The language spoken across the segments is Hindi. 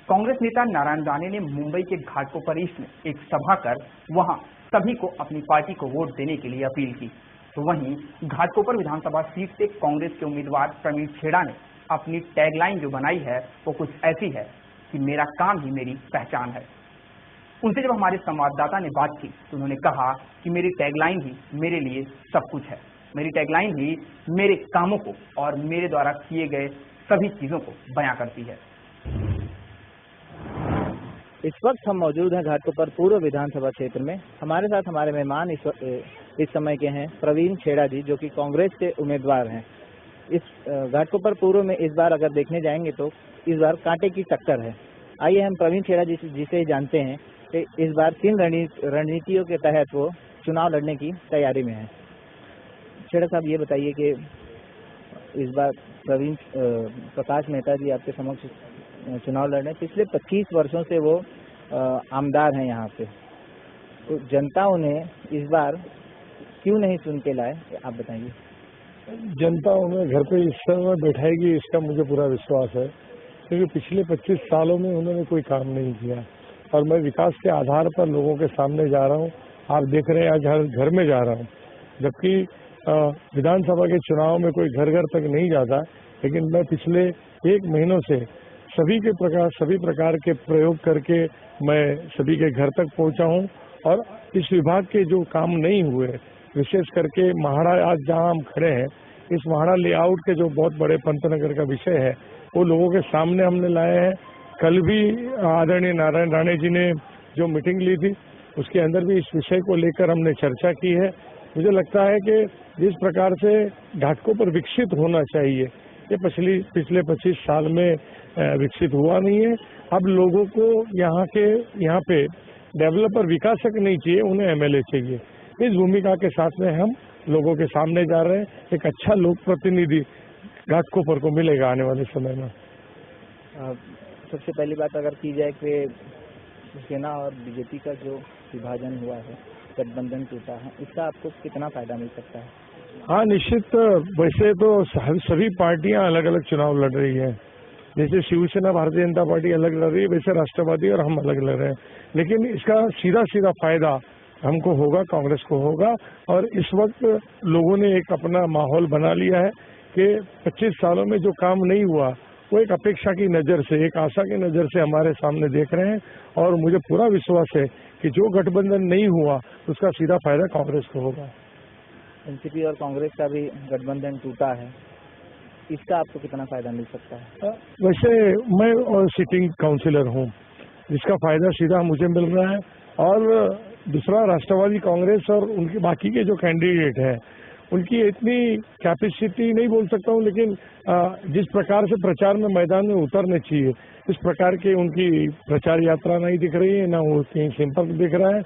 कांग्रेस नेता नारायण राणे ने मुंबई के घाटकोपर ईस्ट में एक सभा कर वहां सभी को अपनी पार्टी को वोट देने के लिए अपील की। तो वहीं घाटकोपर विधानसभा सीट से कांग्रेस के उम्मीदवार प्रवीण छेड़ा ने अपनी टैगलाइन जो बनाई है वो कुछ ऐसी है कि मेरा काम ही मेरी पहचान है। उनसे जब हमारे संवाददाता ने बात की तो उन्होंने कहा कि मेरी टैगलाइन ही मेरे लिए सब कुछ है, मेरी टैगलाइन ही मेरे कामों को और मेरे द्वारा किए गए सभी चीजों को बयां करती है। इस वक्त हम मौजूद हैं घाटकोपर पूर्व विधानसभा क्षेत्र में। हमारे साथ हमारे मेहमान इस समय के हैं प्रवीण छेड़ा जी, जो कि कांग्रेस के उम्मीदवार हैं। इस घाटकोपर पूर्व में इस बार अगर देखने जाएंगे तो इस बार कांटे की टक्कर है। आइए हम प्रवीण छेड़ा जी जिसे जानते हैं कि इस बार किन रणनीतियों के तहत वो चुनाव लड़ने की तैयारी में है। छेड़ा साहब, ये बताइए कि इस बार प्रकाश मेहता जी आपके समक्ष चुनाव लड़ रहे हैं। पिछले 25 वर्षों से वो आमदार हैं यहाँ पे, तो जनता उन्हें इस बार क्यों नहीं चुन के लाए, आप बताइए। जनता उन्हें घर पे इस समय बैठाएगी, इसका मुझे पूरा विश्वास है, क्योंकि पिछले 25 सालों में उन्होंने कोई काम नहीं किया और मैं विकास के आधार पर लोगों के सामने जा रहा हूँ। आप देख रहे हैं आज हर घर में जा रहा हूँ, जबकि विधानसभा के चुनाव में कोई घर घर तक नहीं जाता, लेकिन मैं पिछले 1 महीनों से सभी प्रकार के प्रयोग करके मैं सभी के घर तक पहुंचा हूं। और इस विभाग के जो काम नहीं हुए, विशेष करके महाड़ा, आज जहां हम खड़े हैं, इस महाड़ा लेआउट के जो बहुत बड़े पंतनगर का विषय है, वो लोगों के सामने हमने लाए हैं। कल भी आदरणीय नारायण राणे जी ने जो मीटिंग ली थी, उसके अंदर भी इस विषय को लेकर हमने चर्चा की है। मुझे लगता है कि जिस प्रकार से घाटकोपर विकसित होना चाहिए, ये पिछले 25 साल में विकसित हुआ नहीं है। अब लोगों को यहाँ पे डेवलपर विकासक नहीं चाहिए, उन्हें एमएलए चाहिए। इस भूमिका के साथ में हम लोगों के सामने जा रहे हैं। एक अच्छा लोक प्रतिनिधि घाटकोपर को मिलेगा आने वाले समय में। सबसे पहली बात अगर की जाए कि सेना और बीजेपी का जो विभाजन हुआ है, गठबंधन टूटा है, इसका आपको कितना फायदा मिल सकता है? हाँ, निश्चित। वैसे तो सभी पार्टियां अलग अलग चुनाव लड़ रही है। जैसे शिवसेना, भारतीय जनता पार्टी अलग लड़ रही है, वैसे राष्ट्रवादी और हम अलग लड़ रहे हैं। लेकिन इसका सीधा फायदा हमको होगा, कांग्रेस को होगा। और इस वक्त लोगों ने एक अपना माहौल बना लिया है कि 25 सालों में जो काम नहीं हुआ, वो एक अपेक्षा की नज़र से, एक आशा की नज़र से हमारे सामने देख रहे हैं। और मुझे पूरा विश्वास है कि जो गठबंधन नहीं हुआ, उसका सीधा फायदा कांग्रेस को होगा। एनसीपी और कांग्रेस का भी गठबंधन टूटा है, इसका आपको कितना फायदा मिल सकता है? वैसे मैं और सिटिंग काउंसिलर हूं, जिसका फायदा सीधा मुझे मिल रहा है। और दूसरा, राष्ट्रवादी कांग्रेस और उनके बाकी के जो कैंडिडेट हैं, उनकी इतनी कैपेसिटी नहीं बोल सकता हूं, लेकिन जिस प्रकार से प्रचार में मैदान में उतरने चाहिए, इस प्रकार की उनकी प्रचार यात्रा नहीं दिख रही है, ना वो कहीं संपर्क दिख रहा है।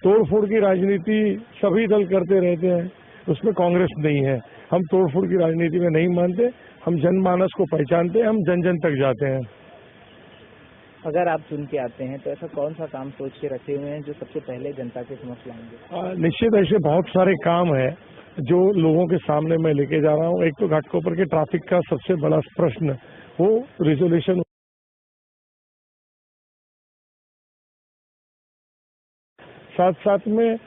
तोड़फोड़ की राजनीति सभी दल करते रहते हैं, उसमें कांग्रेस नहीं है। हम तोड़फोड़ की राजनीति में नहीं मानते, हम जनमानस को पहचानते हैं, हम जन जन तक जाते हैं। अगर आप चुन के आते हैं तो ऐसा कौन सा काम सोच के रखे हुए हैं जो सबसे पहले जनता के समक्ष लाएंगे? निश्चित ऐसे बहुत सारे काम है जो लोगों के सामने मैं लेके जा रहा हूँ। एक तो घाटकोपर के ट्रैफिक का सबसे बड़ा प्रश्न, वो रिजोल्यूशन, साथ में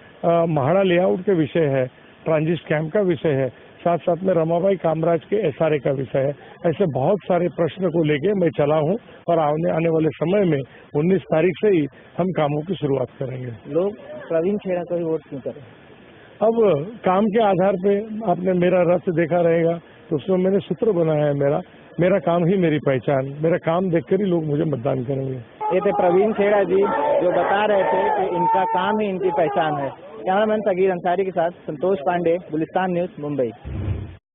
महाड़ा लेआउट के विषय है, ट्रांजिट कैंप का विषय है, साथ में रमाबाई कामराज के एसआरए का विषय है। ऐसे बहुत सारे प्रश्न को लेके मैं चला हूं और आने वाले समय में 19 तारीख से ही हम कामों की शुरुआत करेंगे। लोग प्रवीण छेड़ा को ही वोट क्यों करें? अब काम के आधार पे आपने मेरा रथ देखा रहेगा, तो उसमें मैंने सूत्र बनाया है, मेरा काम ही मेरी पहचान, मेरा काम देखकर ही लोग मुझे मतदान करेंगे। ये थे प्रवीण छेड़ा जी, जो बता रहे थे कि इनका काम ही इनकी पहचान है। कैमरामैन सगीर अंसारी के साथ संतोष पांडे, गुलिस्तान न्यूज, मुंबई।